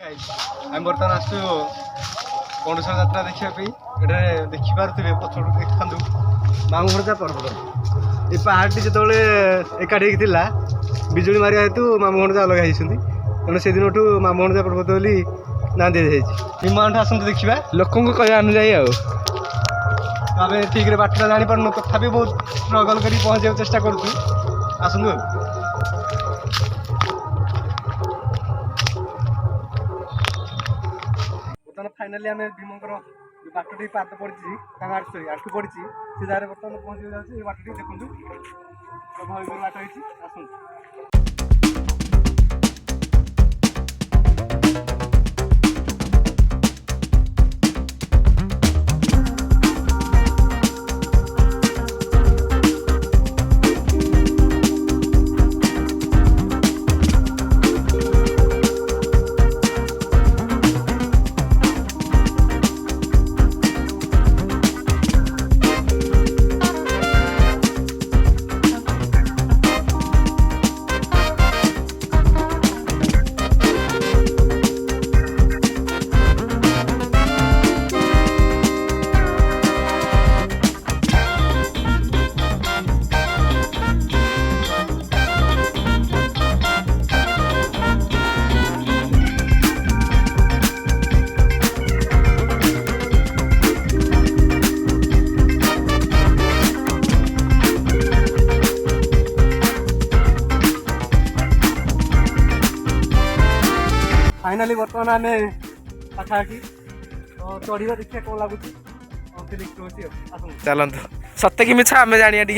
आम बर्तमान आसु गणेश जात्रा देखापी ये देखिपे पछड़ देखा मामूघरजा पर्वत ये पहाड़ी जो एकाठी था बिजुली मारिया हेतु मामूघरजा अलग होती तेणु से दिन मामूघरजा पर्वत बोली ना दी जाए विमान आसतु देखा लोक कह अनुजाई आम ठीक बाटा जापार तथा बहुत स्ट्रगल कर पहुँचा चेष्टा करूँ आसतु बर्तमान फाइनाली आम भीमकर बाटी पाद पड़ी आठू पड़ी से जगह बर्तमान पहुँच जाए बाटी देखूँ प्रभावित बाट आसतु फाइनाली बर्तमान आम पाखापाखि चढ़ा देखिए कौन लगुच चलतु सत्य कि मिछ आम जानिया टे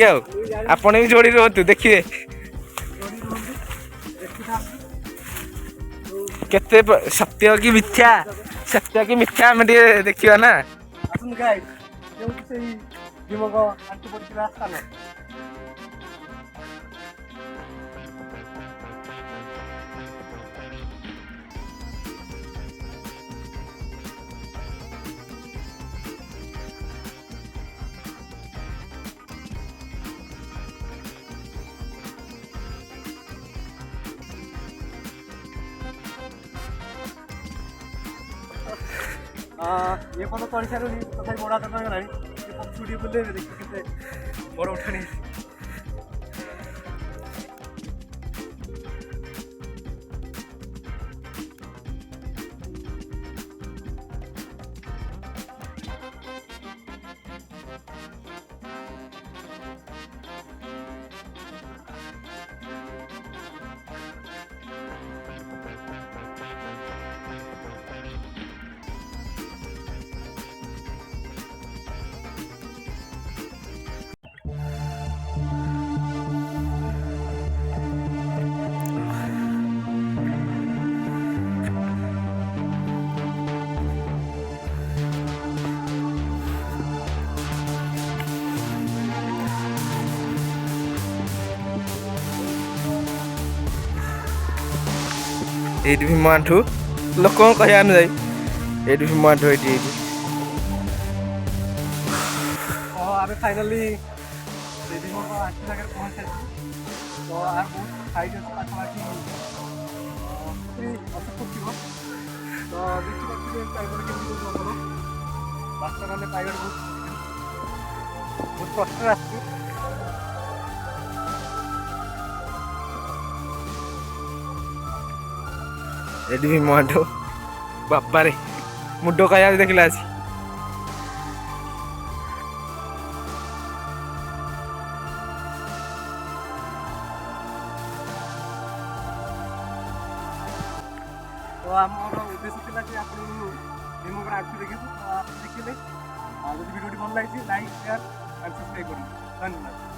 आपण भी जोड़ी रुहतु देखिए केते सत्य कि मिथ्या आम देखा ना आसतु गाइड भीमक आंटी पड़ा स्थान ये पद चढ़ी सारूँ तथा बड़ा हाथ गला पक्षी बुले देखिए बड़ उठाणी ये भीमाठू लोक कह अनुजाई ये भीमाठू ये आम फाइनाली भीमक आंटी जगह पहुँचा तो आम बहुत हाइट अच्छे पाखापाखि फुट थी तो देखिए पाइबार केमती रास्ता मैंने पाइबार बहुत कष्ट आस एडी भी मांडो बापा रे मुड्डो का याद देखला आसी तो आमर उद्देश्य था कि आप भीमक आंटी देखिए देखिए भिडियो भल लगी लाइक शेयर एंड सब्सक्राइब करें धन्यवाद।